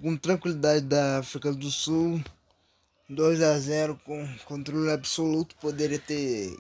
Com tranquilidade da África do Sul, 2-0 com controle absoluto, poderia ter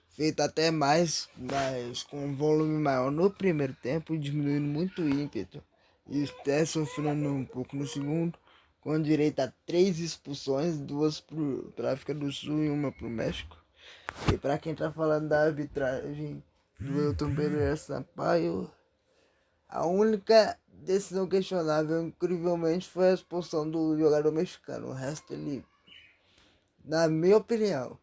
feito até mais, mas com um volume maior no primeiro tempo, diminuindo muito o ímpeto e até sofrendo um pouco no segundo, com direito a 3 expulsões, 2 para a África do Sul e uma para o México. E para quem tá falando da arbitragem do Elton Pereira Sampaio, a única decisão questionável, incrivelmente, foi a expulsão do jogador mexicano. O resto, ele, na minha opinião,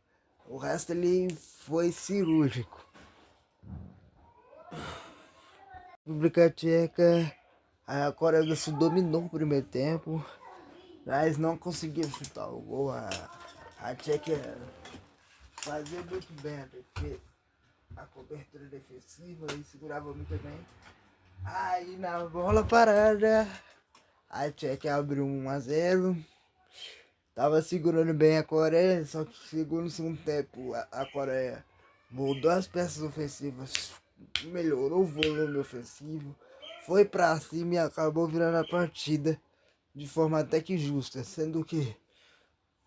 o resto ele foi cirúrgico. República Tcheca, a Coreia do Sul dominou o primeiro tempo, mas não conseguiu chutar o gol. A Tchequia fazia muito bem a cobertura defensiva e segurava muito bem. Aí na bola parada, a Tchequia abriu 1-0. Tava segurando bem a Coreia, só que chegou no segundo tempo a Coreia mudou as peças ofensivas, melhorou o volume ofensivo, foi pra cima e acabou virando a partida de forma até que justa, sendo que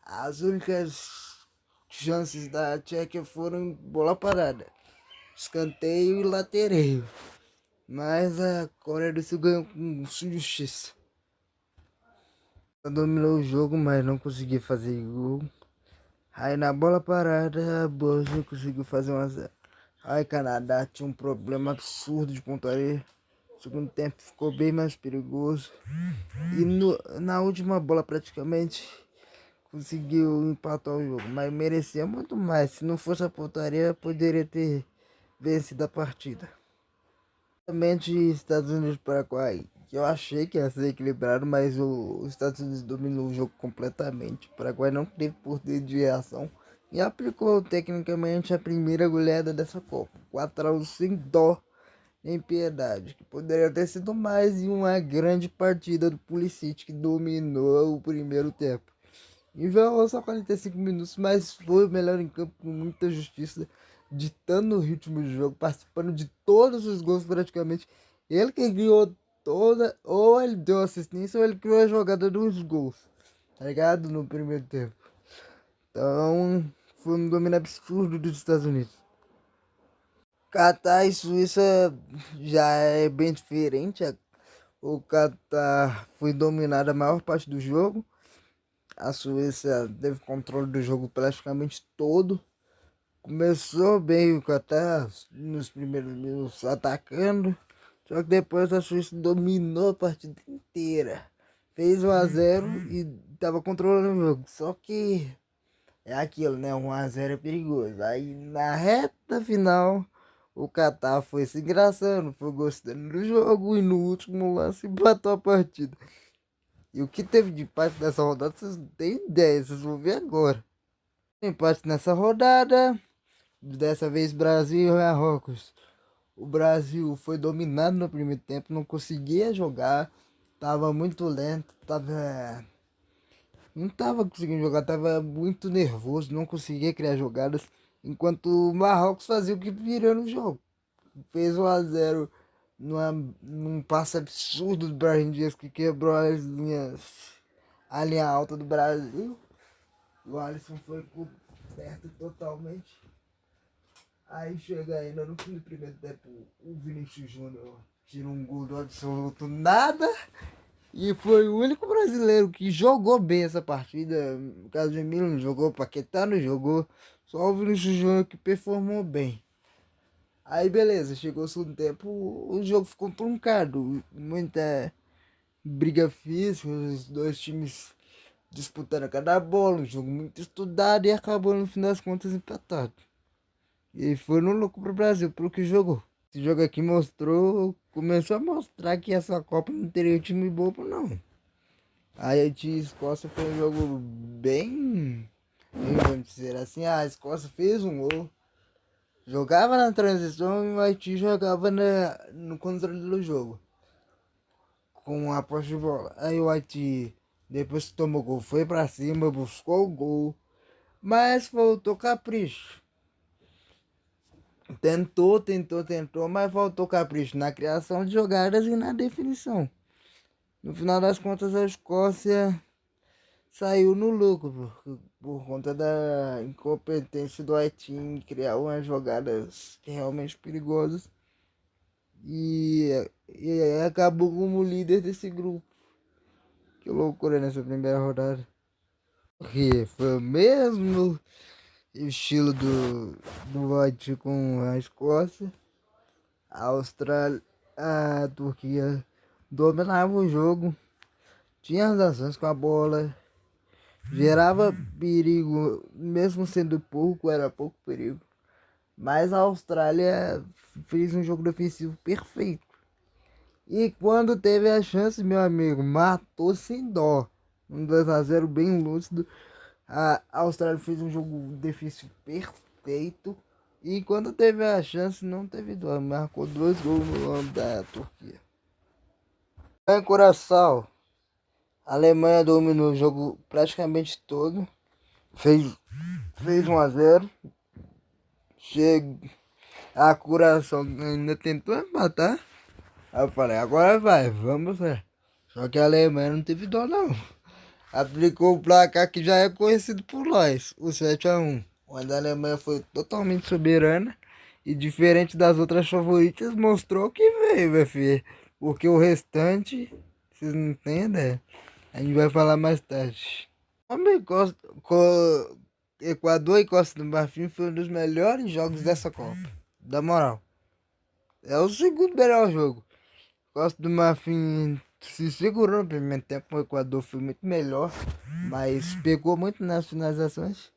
as únicas chances da Tchequia foram bola parada, escanteio e latereio. Mas a Coreia do Sul ganhou com justiça. Dominou o jogo, mas não conseguiu fazer gol. Aí na bola parada, a Bélgica conseguiu fazer 1-0. Aí Canadá tinha um problema absurdo de pontaria. O segundo tempo ficou bem mais perigoso. E na última bola praticamente conseguiu empatar o jogo. Mas merecia muito mais. Se não fosse a pontaria, poderia ter vencido a partida. Realmente Estados Unidos e Paraguai, que eu achei que ia ser equilibrado, mas os Estados Unidos dominou o jogo completamente. O Paraguai não teve poder de reação e aplicou tecnicamente a primeira goleada dessa Copa, 4-1 sem dó nem piedade, que poderia ter sido mais em uma grande partida do Pulisic, que dominou o primeiro tempo. Enviou só 45 minutos, mas foi o melhor em campo com muita justiça, ditando o ritmo do jogo, participando de todos os gols praticamente. Ele que criou toda, ou ele deu assistência, ou ele criou a jogada dos gols, tá ligado? No primeiro tempo. Então, foi um domínio absurdo dos Estados Unidos. Catar e Suíça já é bem diferente. O Catar foi dominado a maior parte do jogo. A Suíça teve controle do jogo praticamente todo. Começou bem o Qatar nos primeiros minutos atacando. Só que depois a Suíça dominou a partida inteira. Fez 1-0 e estava controlando o jogo. Só que é aquilo, né? 1-0 é perigoso. Aí na reta final o Qatar foi se engraçando, foi gostando do jogo e no último lance empatou a partida. E o que teve de empate nessa rodada, vocês não têm ideia, vocês vão ver agora. Empate nessa rodada, dessa vez Brasil e Marrocos. O Brasil foi dominado no primeiro tempo, não conseguia jogar, tava muito lento, não tava conseguindo jogar, tava muito nervoso, não conseguia criar jogadas, enquanto o Marrocos fazia o que virou no jogo. Fez 1-0 num passe absurdo do Brahim Dias que quebrou a linha alta do Brasil. O Alisson foi coberto totalmente. Aí chega ainda no fim do primeiro tempo, o Vinícius Júnior tira um gol do absoluto nada. E foi o único brasileiro que jogou bem essa partida. O Casemiro não jogou, o Paquetá não jogou. Só o Vinícius Júnior que performou bem. Aí beleza, chegou o segundo tempo, o jogo ficou truncado. Muita briga física, os dois times disputando a cada bola, um jogo muito estudado e acabou no fim das contas empatado. E foi no lucro pro Brasil, pelo que jogou. Esse jogo aqui começou a mostrar que essa Copa não teria time bobo não. A Haiti e Escócia foi um jogo bem, vamos dizer assim, a Escócia fez um gol. Jogava na transição e o Haiti jogava no controle do jogo. Com a posse de bola. Aí o Haiti, depois que tomou gol, foi pra cima, buscou o gol. Mas faltou capricho. Tentou, mas faltou capricho na criação de jogadas e na definição. No final das contas, a Escócia saiu no lucro por conta da incompetência do Haiti em criar umas jogadas realmente perigosas e acabou como líder desse grupo. Que loucura nessa primeira rodada. Que foi o mesmo estilo do Haiti com a Escócia. A Austrália, a Turquia dominava o jogo, tinha as ações com a bola, gerava perigo, mesmo sendo pouco, era pouco perigo. Mas a Austrália fez um jogo defensivo perfeito. E quando teve a chance, meu amigo, matou sem dó. Um 2-0 bem lúcido. A Austrália fez um jogo defensivo perfeito. E quando teve a chance, não teve dó. Marcou 2 gols no ano da Turquia. Em Curaçao, a Alemanha dominou o jogo praticamente todo. Fez 1-0. Chega. A Curaçao ainda tentou empatar. Aí eu falei, agora vai, vamos ver. Só que a Alemanha não teve dó não. Aplicou o placar que já é conhecido por nós, o 7-1. Onde a Alemanha foi totalmente soberana e diferente das outras favoritas, mostrou que veio, meu filho. Porque o restante, vocês não têm ideia. A gente vai falar mais tarde. Homem, Equador e Costa do Marfim foi um dos melhores jogos dessa Copa. Da moral. É o segundo melhor jogo. Costa do Marfim se segurou no primeiro tempo, o Equador foi muito melhor, mas pegou muito nas finalizações.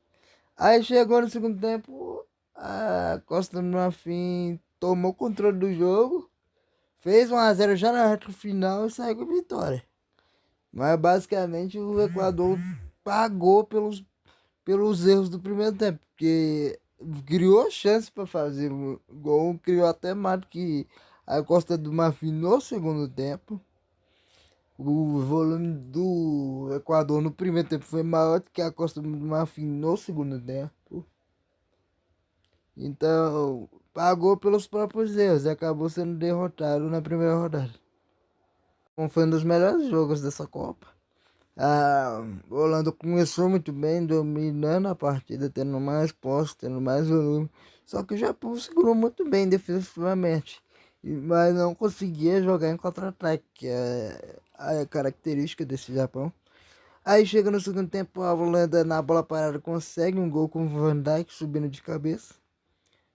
Aí chegou no segundo tempo, a Costa do Marfim tomou controle do jogo, fez 1-0 já na reta final e saiu com vitória. Mas basicamente o Equador pagou pelos erros do primeiro tempo, porque criou chance para fazer o gol, criou até mais do que a Costa do Marfim no segundo tempo. O volume do Equador no primeiro tempo foi maior do que a Costa do Marfim no segundo tempo. Então, pagou pelos próprios erros e acabou sendo derrotado na primeira rodada. Foi um dos melhores jogos dessa Copa. A Holanda começou muito bem, dominando a partida, tendo mais posse, tendo mais volume. Só que o Japão segurou muito bem defensivamente, mas não conseguia jogar em contra-ataque, que é a característica desse Japão. Aí chega no segundo tempo, a Holanda na bola parada consegue um gol com o Van Dijk subindo de cabeça.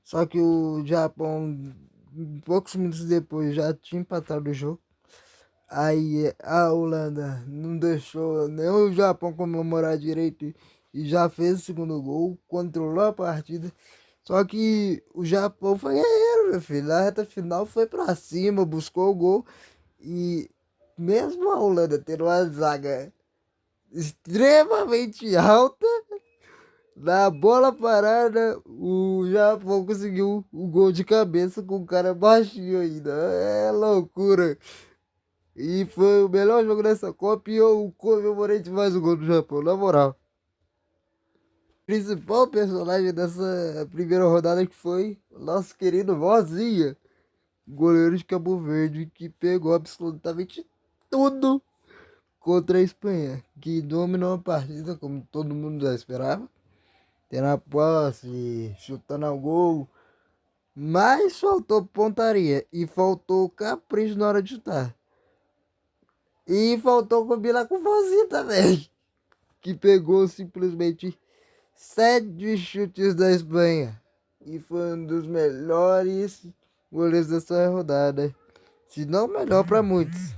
Só que o Japão, poucos minutos depois, já tinha empatado o jogo. Aí a Holanda não deixou nem o Japão comemorar direito e já fez o segundo gol, controlou a partida. Só que o Japão foi guerreiro, meu filho. Na reta final foi pra cima, buscou o gol. E mesmo a Holanda tendo uma zaga extremamente alta, na bola parada, o Japão conseguiu o gol de cabeça com o cara baixinho ainda. É loucura. E foi o melhor jogo dessa Copa e eu comemorei demais o gol do Japão, na moral. O principal personagem dessa primeira rodada que foi o nosso querido Vozinha, goleiro de Cabo Verde, que pegou absolutamente tudo contra a Espanha, que dominou a partida como todo mundo já esperava, tendo a posse, chutando ao gol, mas faltou pontaria e faltou capricho na hora de chutar. E faltou combinar com o Vozinha também, que pegou simplesmente 7 chutes da Espanha e foi um dos melhores goleiros dessa rodada, se não melhor para muitos,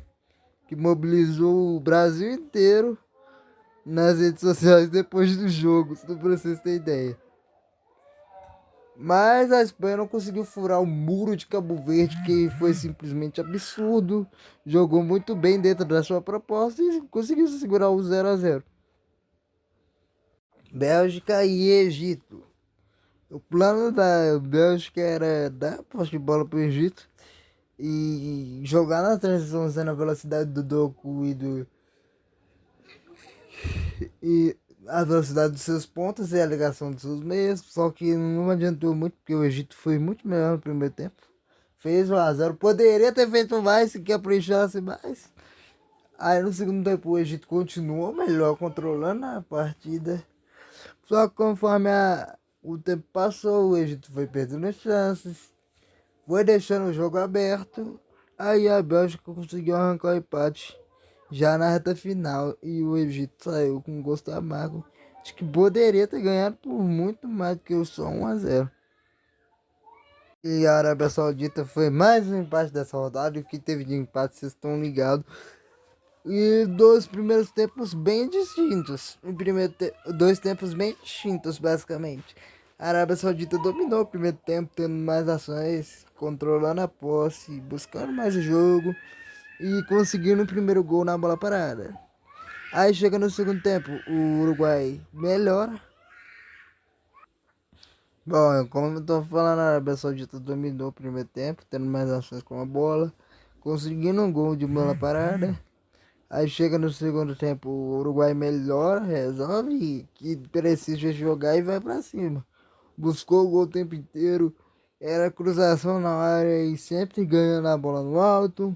que mobilizou o Brasil inteiro nas redes sociais depois do jogo, se pra vocês terem ideia. Mas a Espanha não conseguiu furar o muro de Cabo Verde, que foi simplesmente absurdo. Jogou muito bem dentro da sua proposta e conseguiu segurar o 0-0. Bélgica e Egito. O plano da Bélgica era dar posse de bola para o Egito e jogar na transição usando a velocidade do Doku e a velocidade dos seus pontos e a ligação dos seus meios. Só que não adiantou muito porque o Egito foi muito melhor no primeiro tempo. Fez 1-0. Poderia ter feito mais se caprichasse mais. Aí no segundo tempo o Egito continuou melhor controlando a partida. Só que conforme o tempo passou, o Egito foi perdendo chances, foi deixando o jogo aberto. Aí a Bélgica conseguiu arrancar o empate já na reta final e o Egito saiu com gosto amargo. Acho que poderia ter ganhado por muito mais do que o só 1-0. E a Arábia Saudita foi mais um empate dessa rodada. E o que teve de empate, vocês estão ligados. E dois primeiros tempos bem distintos. Dois tempos bem distintos, basicamente. A Arábia Saudita dominou o primeiro tempo, tendo mais ações, controlando a posse, buscando mais o jogo e conseguindo o primeiro gol na bola parada. Aí chega no segundo tempo, o Uruguai melhora. Bom, como eu tô falando, a Arábia Saudita dominou o primeiro tempo, tendo mais ações com a bola, conseguindo um gol de bola parada. Aí chega no segundo tempo, o Uruguai melhora, resolve que precisa jogar e vai pra cima. Buscou o gol o tempo inteiro, era cruzação na área e sempre ganhando a bola no alto,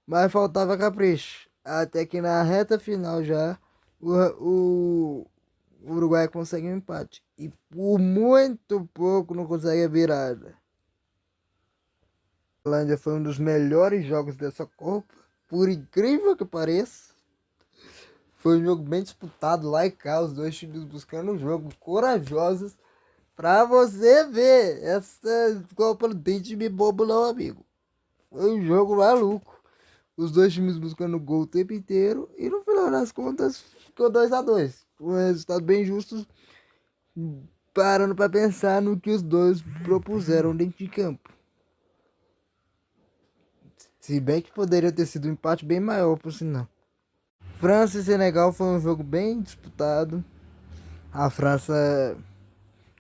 mas faltava capricho. Até que na reta final já, o Uruguai consegue um empate. E por muito pouco não consegue a virada. A Holândia foi um dos melhores jogos dessa Copa, por incrível que pareça. Foi um jogo bem disputado lá e cá, os dois times buscando um jogo, corajosos. Pra você ver, essa Copa não tem time bobo não, amigo. Foi um jogo maluco. Os dois times buscando gol o tempo inteiro e no final das contas ficou 2-2. Um resultado bem justo, parando pra pensar no que os dois propuseram dentro de campo. Se bem que poderia ter sido um empate bem maior, por sinal. França e Senegal foi um jogo bem disputado. A França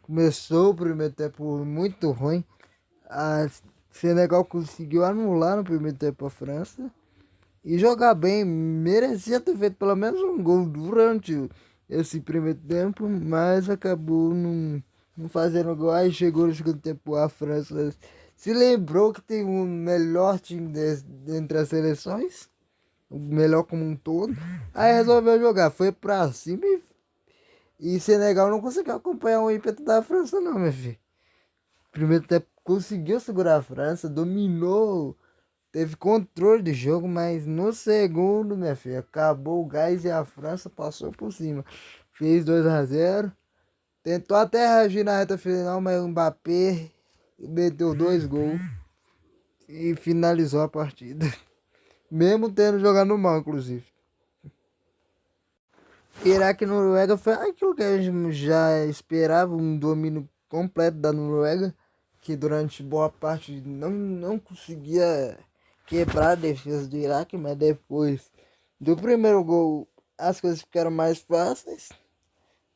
começou o primeiro tempo muito ruim. A Senegal conseguiu anular no primeiro tempo a França e jogar bem. Merecia ter feito pelo menos um gol durante esse primeiro tempo, mas acabou não fazendo gol. Aí chegou no segundo tempo, a França se lembrou que tem o melhor time entre as seleções, o melhor como um todo. Aí resolveu jogar, foi pra cima e Senegal não conseguiu acompanhar o ímpeto da França, não, meu filho. Primeiro tempo conseguiu segurar a França, dominou, teve controle de jogo, mas no segundo, minha filha, acabou o gás e a França passou por cima. Fez 2-0, tentou até reagir na reta final, mas o Mbappé meteu 2 gols e finalizou a partida. Mesmo tendo jogado mal, inclusive. Iraque e Noruega foi aquilo que a gente já esperava, um domínio completo da Noruega, que durante boa parte não conseguia quebrar a defesa do Iraque, mas depois do primeiro gol as coisas ficaram mais fáceis.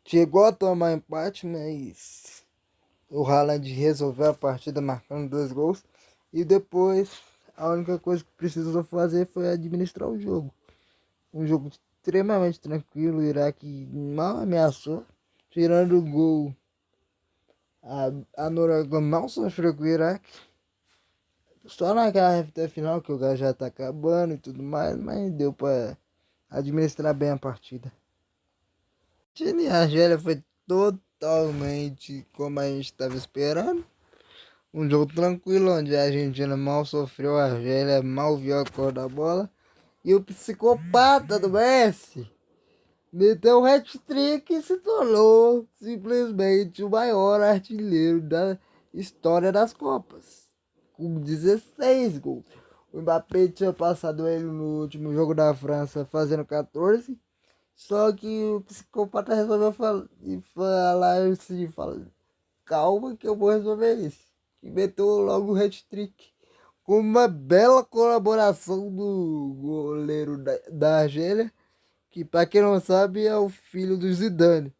Chegou a tomar empate, mas o Haaland resolveu a partida marcando 2 gols. E depois a única coisa que precisou fazer foi administrar o jogo. Um jogo extremamente tranquilo, o Iraque mal ameaçou, tirando o gol. A Noruega mal sofreu com o Iraque. Só naquela reta final que o gás já tá acabando e tudo mais, mas deu para administrar bem a partida. E a Argélia foi totalmente como a gente estava esperando. Um jogo tranquilo, onde a Argentina mal sofreu, a Argélia mal viu a cor da bola. E o psicopata do Messi meteu um hat-trick e se tornou simplesmente o maior artilheiro da história das Copas, com 16 gols. O Mbappé tinha passado ele no último jogo da França fazendo 14, só que o psicopata resolveu falar assim, calma que eu vou resolver isso. E meteu logo o hat-trick com uma bela colaboração do goleiro da Argélia, que para quem não sabe é o filho do Zidane,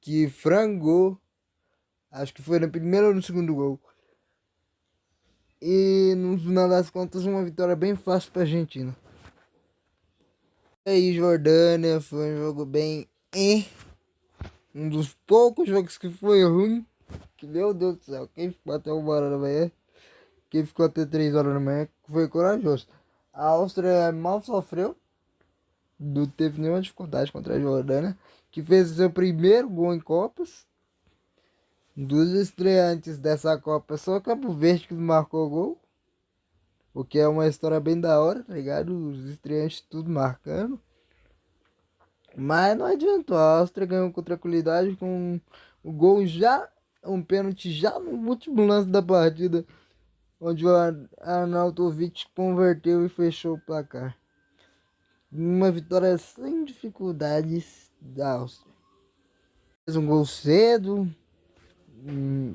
que frangou, acho que foi no primeiro ou no segundo gol. E no final das contas uma vitória bem fácil para a Argentina. E aí Jordânia foi um jogo bem um dos poucos jogos que foi ruim, que meu Deus do céu, quem ficou até 1 hora da manhã, quem ficou até 3 horas da manhã foi corajoso. A Áustria mal sofreu, não teve nenhuma dificuldade contra a Jordânia, que fez o seu primeiro gol em Copas. Dos estreantes dessa Copa, só Cabo Verde que marcou gol. O que é uma história bem da hora, tá ligado? Os estreantes tudo marcando. Mas não adiantou. A Áustria ganhou com tranquilidade com o gol já, um pênalti já no último lance da partida, onde o Arnautovic converteu e fechou o placar. Uma vitória sem dificuldades da Áustria. Fez um gol cedo,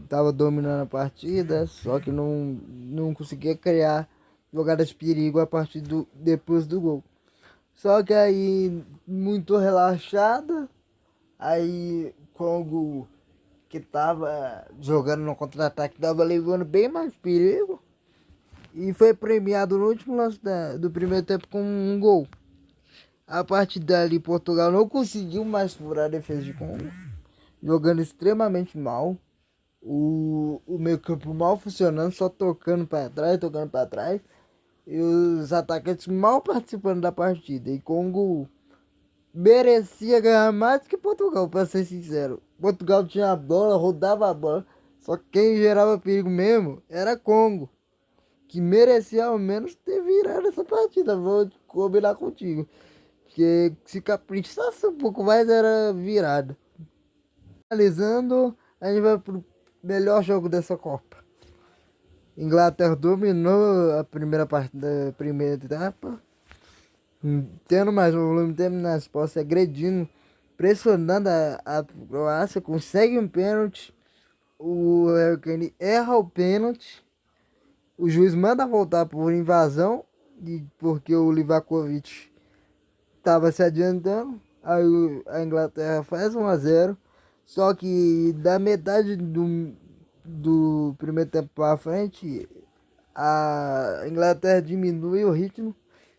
tava dominando a partida, só que não conseguia criar jogadas de perigo a partir depois do gol. Só que aí, muito relaxada, aí Congo, que tava jogando no contra-ataque, tava levando bem mais perigo. E foi premiado no último lance do primeiro tempo com um gol. A partir dali, Portugal não conseguiu mais furar a defesa de Congo, jogando extremamente mal. O meio campo mal funcionando, só tocando para trás, tocando para trás. E os atacantes mal participando da partida. E Congo merecia ganhar mais que Portugal, para ser sincero. Portugal tinha a bola, rodava a bola. Só que quem gerava perigo mesmo era Congo, que merecia ao menos ter virado essa partida. Vou combinar contigo. Porque se caprichasse um pouco mais era virada. Finalizando, a gente vai pro melhor jogo dessa Copa. Inglaterra dominou a primeira parte da primeira etapa, tendo mais volume, tendo nas posses, agredindo, pressionando a Croácia, consegue um pênalti, o Harry Kane erra o pênalti, o juiz manda voltar por invasão, porque o Livakovic estava se adiantando, aí a Inglaterra faz 1-0, só que da metade do primeiro tempo para frente, a Inglaterra diminui o ritmo,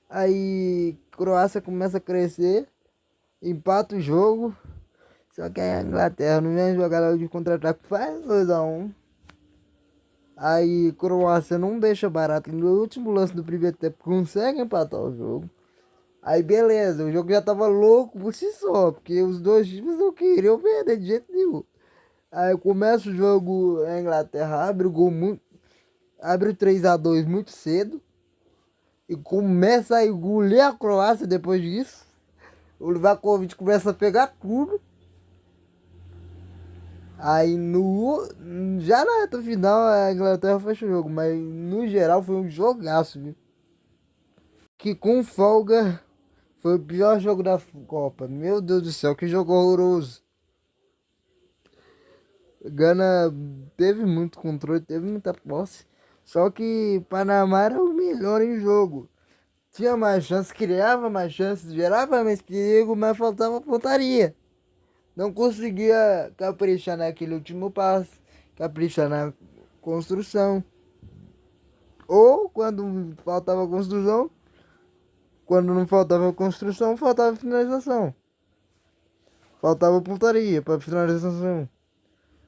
aí Croácia começa a crescer, empata o jogo, só que a Inglaterra não vem jogar de contra-ataque, faz 2-1. Aí Croácia não deixa barato, no último lance do primeiro tempo consegue empatar o jogo. Aí beleza, o jogo já tava louco por si só, porque os dois times não queriam perder de jeito nenhum. Aí começa o jogo, a Inglaterra abre o gol muito, abre o 3-2 muito cedo e começa a engolir a Croácia depois disso. O Livakovic começa a pegar tudo. Aí já na reta final a Inglaterra fecha o jogo, mas no geral foi um jogaço, viu? Que com folga foi o pior jogo da Copa. Meu Deus do céu, que jogo horroroso. Gana teve muito controle, teve muita posse. Só que Panamá era o melhor em jogo. Tinha mais chances, criava mais chances, gerava mais perigo, mas faltava pontaria. Não conseguia caprichar naquele último passe, caprichar na construção. Ou quando faltava construção, quando não faltava construção, faltava finalização. Faltava pontaria para finalização.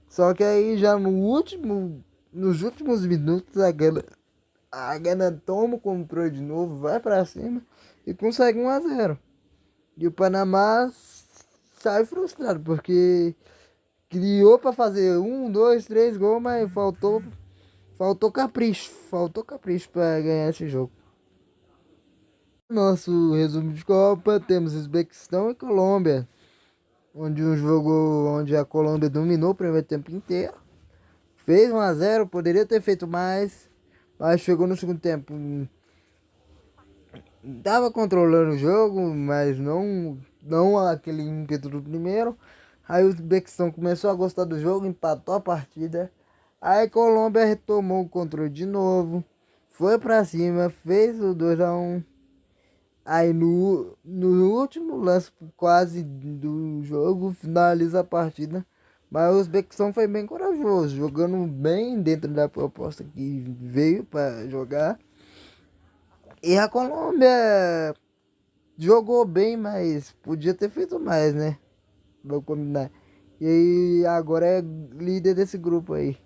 Só que aí já nos últimos minutos a Gana toma o controle de novo, vai para cima e consegue 1-0. E o Panamá sai frustrado porque criou para fazer 1, 2, 3 gols, mas faltou capricho para ganhar esse jogo. Nosso resumo de Copa, temos Uzbequistão e Colômbia, onde um jogo onde a Colômbia dominou o primeiro tempo inteiro. Fez 1-0, poderia ter feito mais, mas chegou no segundo tempo. Tava controlando o jogo, mas não aquele ímpeto do primeiro. Aí o Uzbequistão começou a gostar do jogo, empatou a partida. Aí a Colômbia retomou o controle de novo, foi pra cima, fez o 2-1. Aí no último lance quase do jogo, finaliza a partida. Mas o Uzbequistão foi bem corajoso, jogando bem dentro da proposta que veio para jogar. E a Colômbia jogou bem, mas podia ter feito mais, né? Vou combinar. E aí agora é líder desse grupo aí.